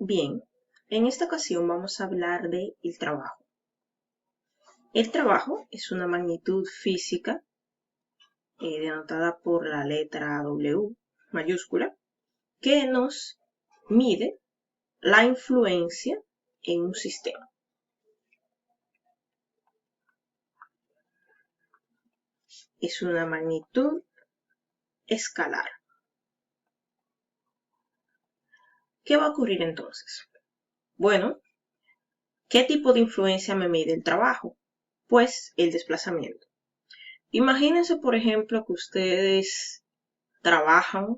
Bien, en esta ocasión vamos a hablar de el trabajo. El trabajo es una magnitud física denotada por la letra W mayúscula que nos mide la influencia en un sistema. Es una magnitud escalar. ¿Qué va a ocurrir entonces? Bueno, ¿qué tipo de influencia me mide el trabajo? Pues el desplazamiento. Imagínense, por ejemplo, que ustedes trabajan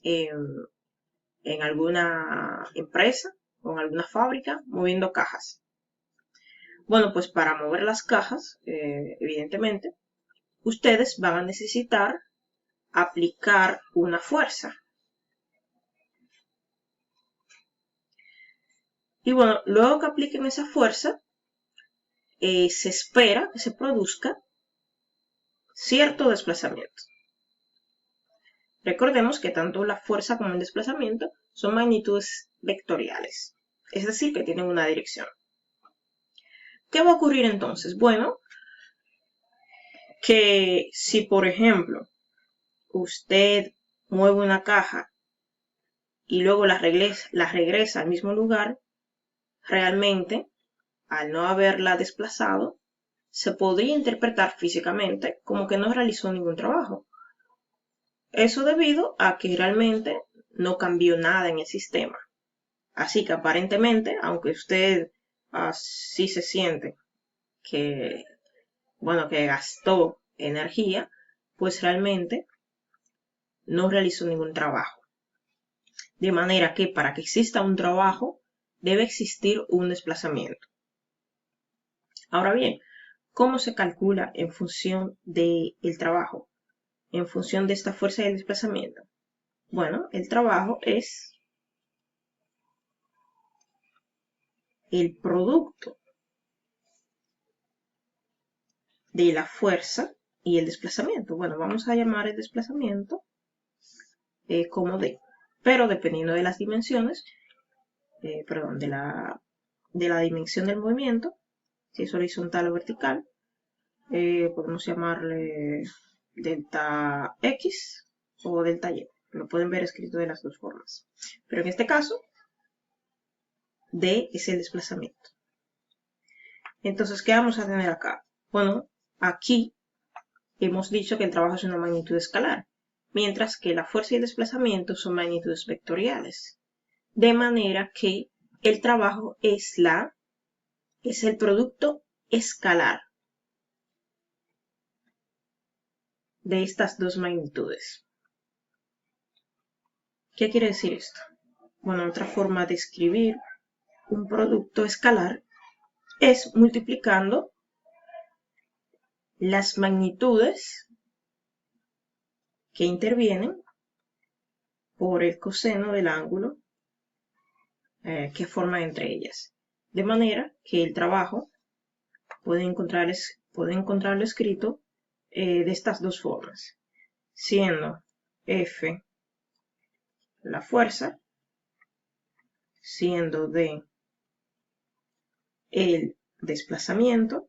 en alguna empresa o en alguna fábrica moviendo cajas. Bueno, pues para mover las cajas, evidentemente, ustedes van a necesitar aplicar una fuerza. Y bueno, luego que apliquen esa fuerza, se espera que se produzca cierto desplazamiento. Recordemos que tanto la fuerza como el desplazamiento son magnitudes vectoriales, es decir, que tienen una dirección. ¿Qué va a ocurrir entonces? Bueno, que si por ejemplo usted mueve una caja y luego la regresa al mismo lugar, realmente, al no haberla desplazado, se podría interpretar físicamente como que no realizó ningún trabajo. Eso debido a que realmente no cambió nada en el sistema. Así que aparentemente, aunque usted sí se siente que, bueno, que gastó energía, pues realmente no realizó ningún trabajo. De manera que para que exista un trabajo, debe existir un desplazamiento. Ahora bien, ¿cómo se calcula en función del trabajo? En función de esta fuerza del desplazamiento. Bueno, el trabajo es el producto de la fuerza y el desplazamiento. Bueno, vamos a llamar el desplazamiento como D. Pero dependiendo de las dimensiones, de la dimensión del movimiento, si es horizontal o vertical, podemos llamarle delta X o delta Y. Lo pueden ver escrito de las dos formas. Pero en este caso, D es el desplazamiento. Entonces, ¿qué vamos a tener acá? Bueno, aquí hemos dicho que el trabajo es una magnitud escalar, mientras que la fuerza y el desplazamiento son magnitudes vectoriales. De manera que el trabajo es el producto escalar de estas dos magnitudes. ¿Qué quiere decir esto? Bueno, otra forma de escribir un producto escalar es multiplicando las magnitudes que intervienen por el coseno del ángulo que forman entre ellas. De manera que el trabajo puede encontrarlo escrito de estas dos formas, siendo F la fuerza, siendo D el desplazamiento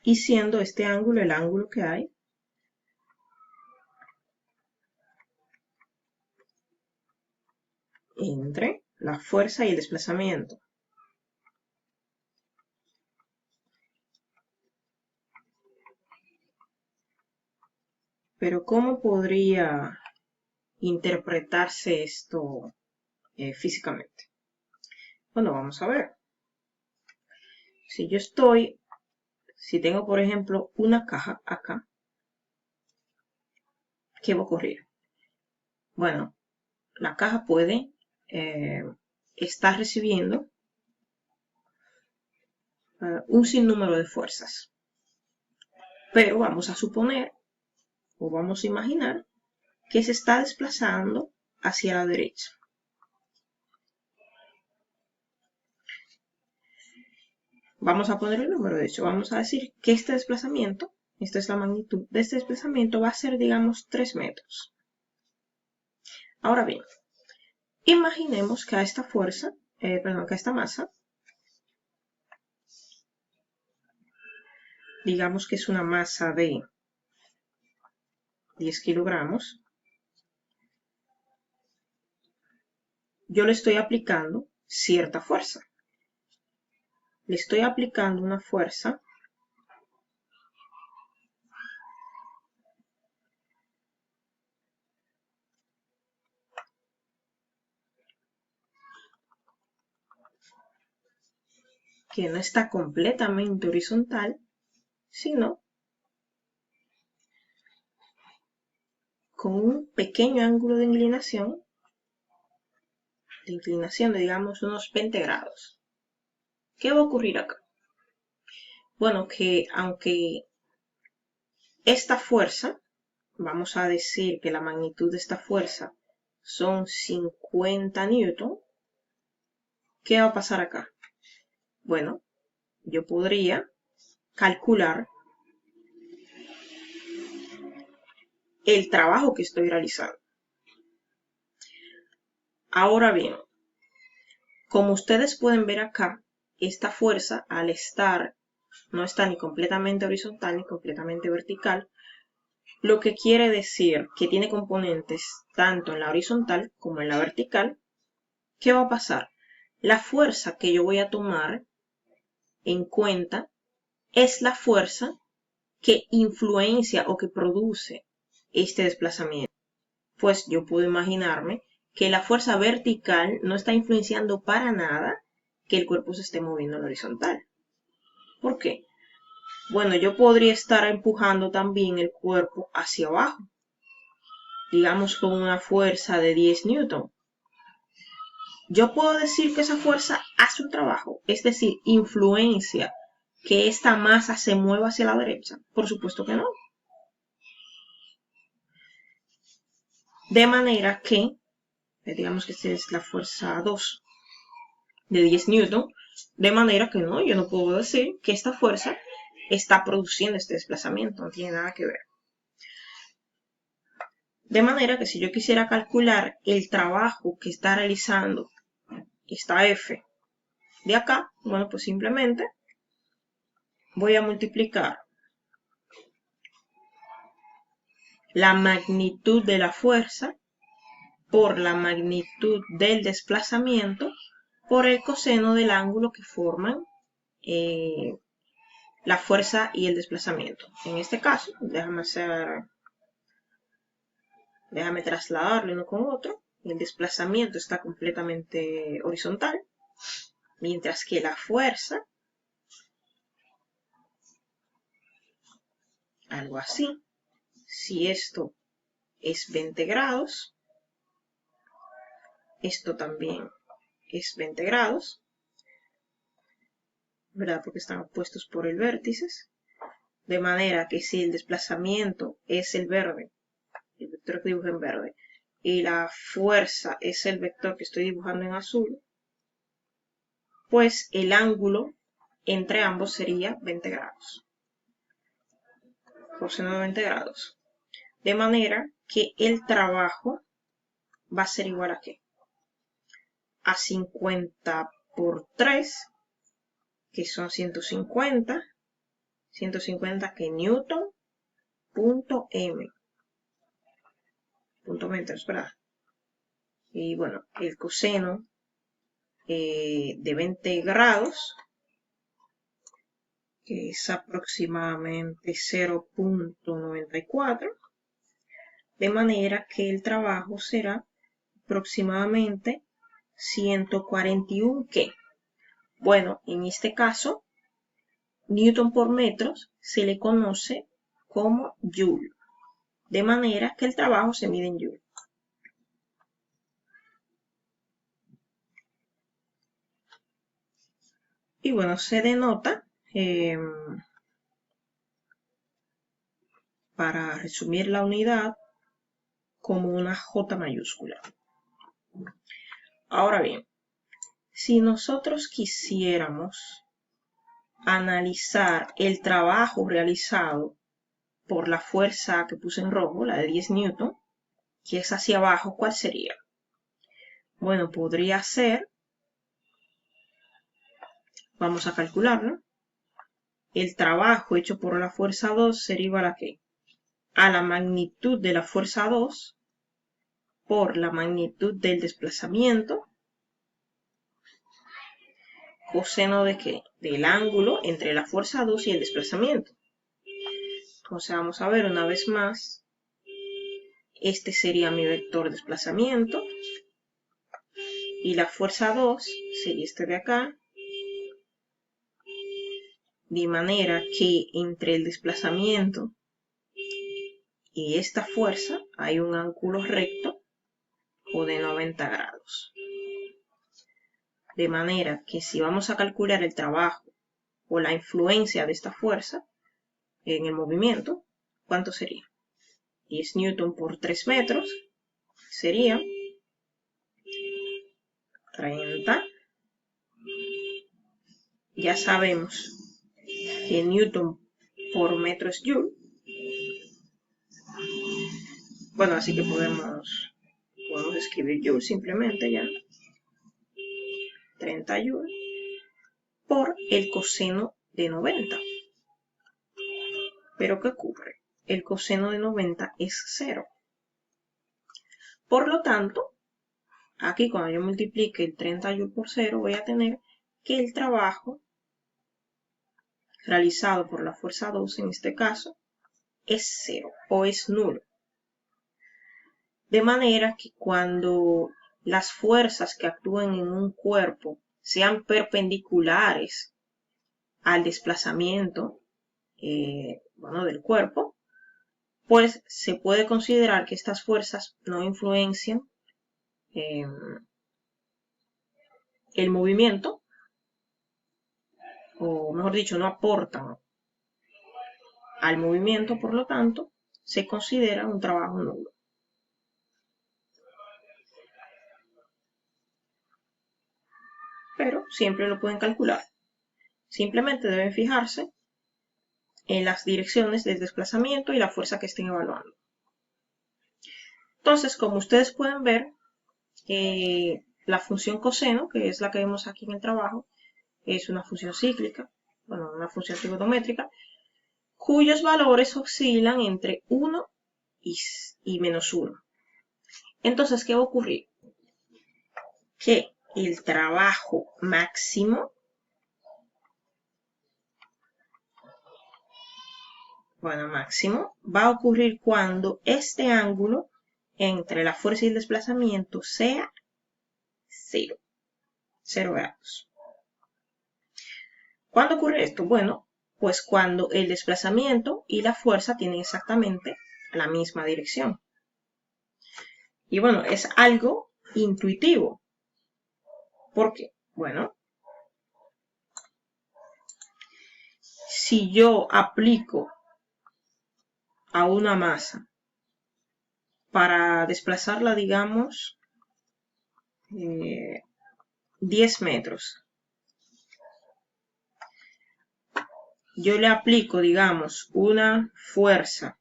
y siendo este ángulo el ángulo que hay entre la fuerza y el desplazamiento. Pero ¿cómo podría interpretarse esto físicamente? Bueno, vamos a ver. Si tengo por ejemplo una caja acá, ¿qué va a ocurrir? Bueno, la caja puede estar recibiendo un sinnúmero de fuerzas. Pero vamos a suponer o vamos a imaginar que se está desplazando hacia la derecha. Vamos a poner el número, de hecho, vamos a decir que este desplazamiento, esta es la magnitud de este desplazamiento, va a ser, digamos, 3 metros. Ahora bien, imaginemos que a esta fuerza, que a esta masa, digamos que es una masa de 10 kilogramos, yo le estoy aplicando cierta fuerza. Le estoy aplicando una fuerza que no está completamente horizontal, sino con un pequeño ángulo de inclinación de digamos unos 20 grados. ¿Qué va a ocurrir acá? Bueno, que aunque esta fuerza, vamos a decir que la magnitud de esta fuerza son 50 newton, ¿qué va a pasar acá? Bueno, yo podría calcular el trabajo que estoy realizando. Ahora bien, como ustedes pueden ver acá, esta fuerza al estar no está ni completamente horizontal ni completamente vertical, lo que quiere decir que tiene componentes tanto en la horizontal como en la vertical. ¿Qué va a pasar? La fuerza que yo voy a tomar en cuenta es la fuerza que influencia o que produce este desplazamiento. Pues yo puedo imaginarme que la fuerza vertical no está influenciando para nada que el cuerpo se esté moviendo en horizontal. ¿Por qué? Bueno, yo podría estar empujando también el cuerpo hacia abajo, digamos con una fuerza de 10 newton. Yo puedo decir que esa fuerza hace un trabajo, es decir, influencia que esta masa se mueva hacia la derecha. Por supuesto que no. De manera que, digamos que esta es la fuerza 2 de 10 newton, de manera que no, yo no puedo decir que esta fuerza está produciendo este desplazamiento, no tiene nada que ver. De manera que si yo quisiera calcular el trabajo que está realizando esta F de acá, bueno, pues simplemente voy a multiplicar la magnitud de la fuerza por la magnitud del desplazamiento por el coseno del ángulo que forman la fuerza y el desplazamiento. En este caso, déjame trasladarlo uno con otro. El desplazamiento está completamente horizontal, mientras que la fuerza, algo así, si esto es 20 grados, esto también es 20 grados, ¿verdad? Porque están opuestos por el vértice. De manera que si el desplazamiento es el verde, el vector que dibujo en verde, y la fuerza es el vector que estoy dibujando en azul, pues el ángulo entre ambos sería 20 grados. Coseno de 20 grados. De manera que el trabajo va a ser igual a ¿qué? A 50 por 3, que son 150. 150 que newton punto m. Punto metros, ¿verdad? Y bueno, el coseno de 20 grados, que es aproximadamente 0.94, de manera que el trabajo será aproximadamente 141 ¿qué? Bueno, en este caso, newton por metros se le conoce como joule, de manera que el trabajo se mide en joule. Y bueno, se denota, para resumir la unidad, como una J mayúscula. Ahora bien, si nosotros quisiéramos analizar el trabajo realizado por la fuerza que puse en rojo, la de 10 newton, que es hacia abajo, ¿cuál sería? Bueno, podría ser, vamos a calcularlo, el trabajo hecho por la fuerza 2 sería igual a ¿qué? A la magnitud de la fuerza 2 por la magnitud del desplazamiento, coseno de ¿qué? Del ángulo entre la fuerza 2 y el desplazamiento. Entonces vamos a ver una vez más, este sería mi vector desplazamiento y la fuerza 2 sería este de acá, de manera que entre el desplazamiento y esta fuerza hay un ángulo recto o de 90 grados. De manera que si vamos a calcular el trabajo o la influencia de esta fuerza en el movimiento, ¿cuánto sería? 10 newton por 3 metros sería 30. Ya sabemos que newton por metro es joule. Bueno, así que podemos escribir joule simplemente ya. 30 joule por el coseno de 90. Pero ¿qué ocurre? El coseno de 90 es 0. Por lo tanto, aquí cuando yo multiplique el 30 joule por 0, voy a tener que el trabajo realizado por la fuerza 2, en este caso, es 0 o es nulo. De manera que cuando las fuerzas que actúen en un cuerpo sean perpendiculares al desplazamiento del cuerpo, pues se puede considerar que estas fuerzas no influencian el movimiento, o mejor dicho, no aportan al movimiento, por lo tanto, se considera un trabajo nulo. Pero siempre lo pueden calcular. Simplemente deben fijarse en las direcciones del desplazamiento y la fuerza que estén evaluando. Entonces, como ustedes pueden ver, la función coseno, que es la que vemos aquí en el trabajo, es una función cíclica, una función trigonométrica, cuyos valores oscilan entre 1 y menos 1. Entonces, ¿qué va a ocurrir? Que el trabajo máximo va a ocurrir cuando este ángulo entre la fuerza y el desplazamiento sea 0 grados. ¿Cuándo ocurre esto? Bueno, pues cuando el desplazamiento y la fuerza tienen exactamente la misma dirección. Y bueno, es algo intuitivo. ¿Por qué? Bueno, si yo aplico a una masa para desplazarla, digamos, 10 metros, yo le aplico, digamos, una fuerza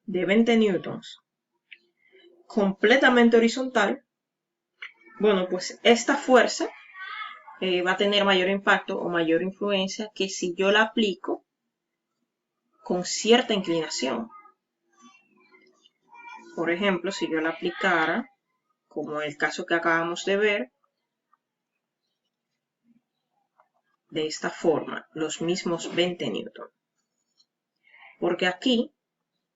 de 20 newtons completamente horizontal, bueno, pues esta fuerza va a tener mayor impacto o mayor influencia que si yo la aplico con cierta inclinación. Por ejemplo, si yo la aplicara, como el caso que acabamos de ver, de esta forma, los mismos 20 newton. Porque aquí,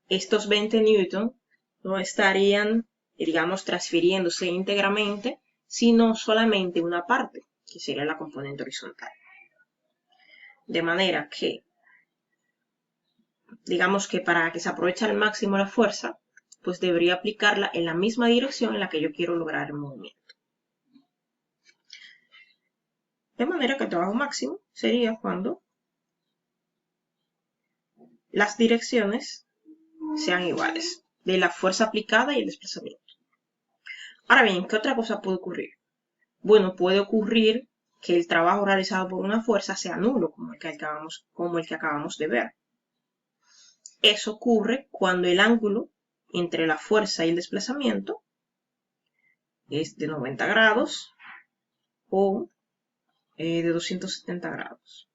estos 20 newton no estarían, digamos, transfiriéndose íntegramente, sino solamente una parte, que sería la componente horizontal. De manera que, digamos que para que se aproveche al máximo la fuerza, pues debería aplicarla en la misma dirección en la que yo quiero lograr el movimiento. De manera que el trabajo máximo sería cuando las direcciones sean iguales de la fuerza aplicada y el desplazamiento. Ahora bien, ¿qué otra cosa puede ocurrir? Bueno, puede ocurrir que el trabajo realizado por una fuerza sea nulo, como el que acabamos de ver. Eso ocurre cuando el ángulo entre la fuerza y el desplazamiento es de 90 grados o de 270 grados.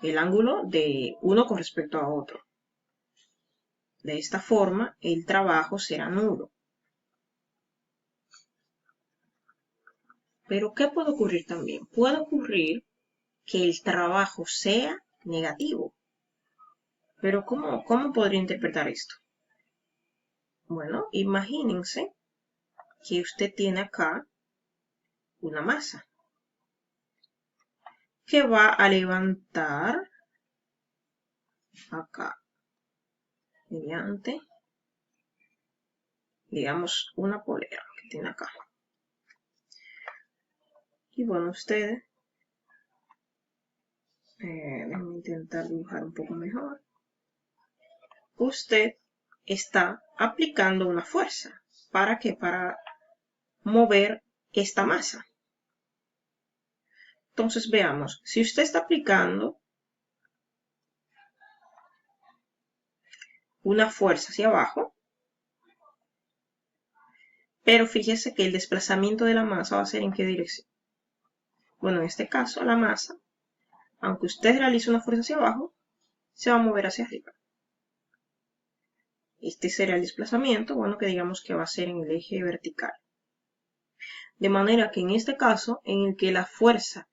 El ángulo de uno con respecto a otro. De esta forma, el trabajo será nulo. Pero, ¿qué puede ocurrir también? Puede ocurrir que el trabajo sea negativo. Pero, ¿cómo podría interpretar esto? Bueno, imagínense que usted tiene acá una masa que va a levantar acá mediante, digamos, una polera que tiene acá. Y bueno, ustedes, déjenme intentar dibujar un poco mejor. Usted está aplicando una fuerza. ¿Para qué? Para mover esta masa. Entonces veamos, si usted está aplicando una fuerza hacia abajo, pero fíjese que el desplazamiento de la masa va a ser ¿en qué dirección? Bueno, en este caso la masa, aunque usted realice una fuerza hacia abajo, se va a mover hacia arriba. Este será el desplazamiento, bueno, que digamos que va a ser en el eje vertical. De manera que en este caso, en el que la fuerza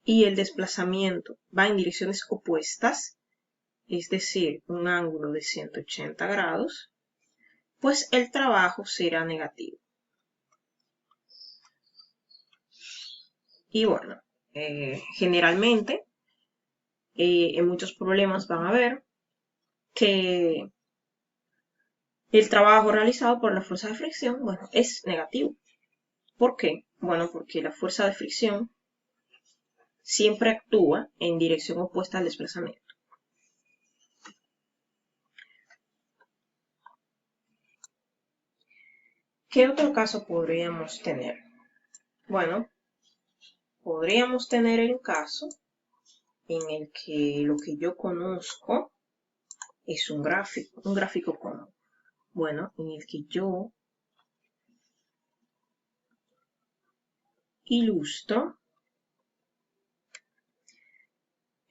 y el desplazamiento van en direcciones opuestas, es decir, un ángulo de 180 grados, pues el trabajo será negativo. Y bueno, generalmente en muchos problemas van a ver que el trabajo realizado por la fuerza de fricción, bueno, es negativo. ¿Por qué? Bueno, porque la fuerza de fricción siempre actúa en dirección opuesta al desplazamiento. ¿Qué otro caso podríamos tener? Bueno, podríamos tener el caso en el que lo que yo conozco es un gráfico común. Bueno, en el que yo ilustro,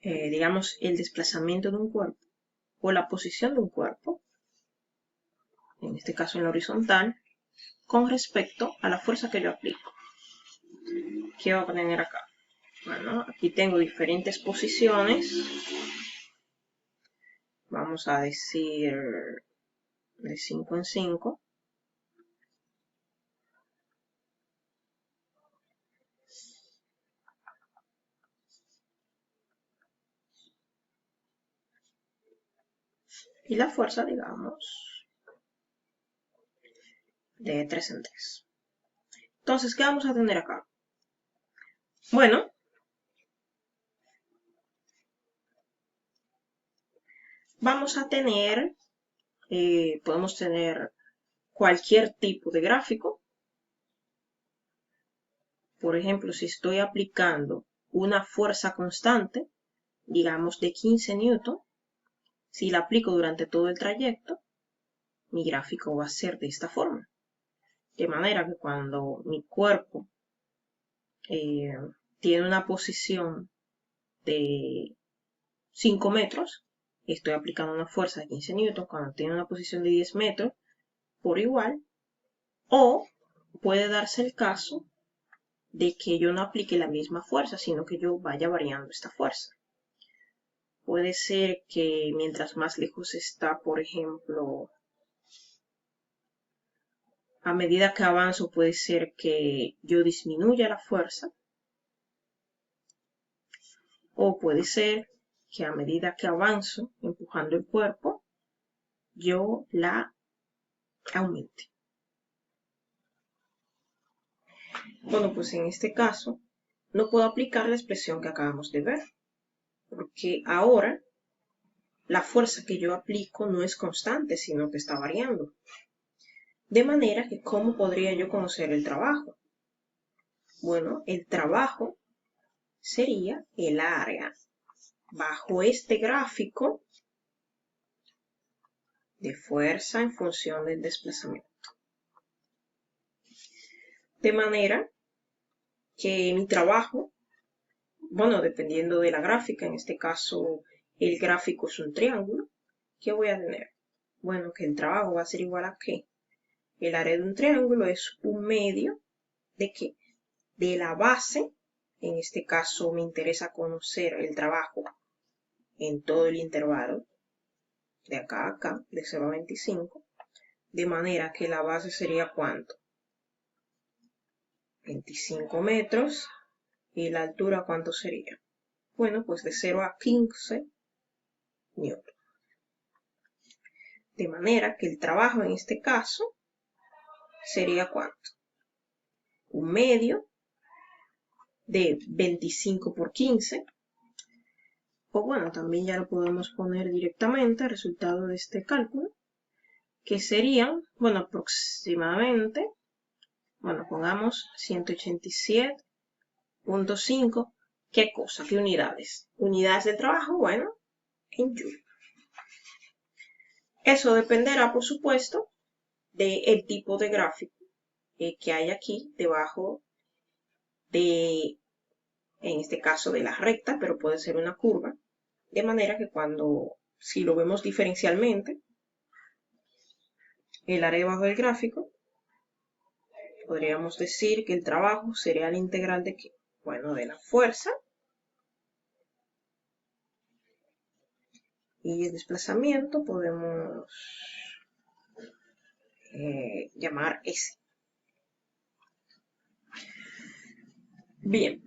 digamos, el desplazamiento de un cuerpo o la posición de un cuerpo, en este caso en la horizontal, con respecto a la fuerza que yo aplico. ¿Qué voy a tener acá? Bueno, aquí tengo diferentes posiciones. Vamos a decir de 5 en 5. Y la fuerza, digamos, de 3 en 3. Entonces, ¿qué vamos a tener acá? Bueno, vamos a tener, podemos tener cualquier tipo de gráfico. Por ejemplo, si estoy aplicando una fuerza constante, digamos de 15 newton, si la aplico durante todo el trayecto, mi gráfico va a ser de esta forma. De manera que cuando mi cuerpo tiene una posición de 5 metros, estoy aplicando una fuerza de 15 newton. Cuando tiene una posición de 10 metros, por igual. O puede darse el caso de que yo no aplique la misma fuerza, sino que yo vaya variando esta fuerza. Puede ser que mientras más lejos está, por ejemplo, a medida que avanzo puede ser que yo disminuya la fuerza. O puede ser que a medida que avanzo empujando el cuerpo, yo la aumente. Bueno, pues en este caso no puedo aplicar la expresión que acabamos de ver, porque ahora la fuerza que yo aplico no es constante, sino que está variando. De manera que, ¿cómo podría yo conocer el trabajo? Bueno, el trabajo sería el área bajo este gráfico de fuerza en función del desplazamiento. De manera que mi trabajo, bueno, dependiendo de la gráfica, en este caso el gráfico es un triángulo, ¿qué voy a tener? Bueno, que el trabajo va a ser igual a ¿qué? El área de un triángulo es un medio de ¿qué? De la base, en este caso me interesa conocer el trabajo en todo el intervalo, de acá a acá, de 0 a 25, de manera que la base sería ¿cuánto? 25 metros, y la altura ¿cuánto sería? Bueno, pues de 0 a 15 newton. De manera que el trabajo en este caso sería ¿cuánto? Un medio de 25 por 15. O bueno, también ya lo podemos poner directamente el resultado de este cálculo, que serían, bueno, aproximadamente, bueno, pongamos 187.5. ¿Qué cosa? ¿Qué unidades? Unidades del trabajo, bueno, en joule. Eso dependerá, por supuesto, del tipo de gráfico que hay aquí debajo de, en este caso, de la recta, pero puede ser una curva. De manera que si lo vemos diferencialmente, el área debajo del gráfico, podríamos decir que el trabajo sería la integral de ¿qué? Bueno, de la fuerza y el desplazamiento podemos llamar S. Bien,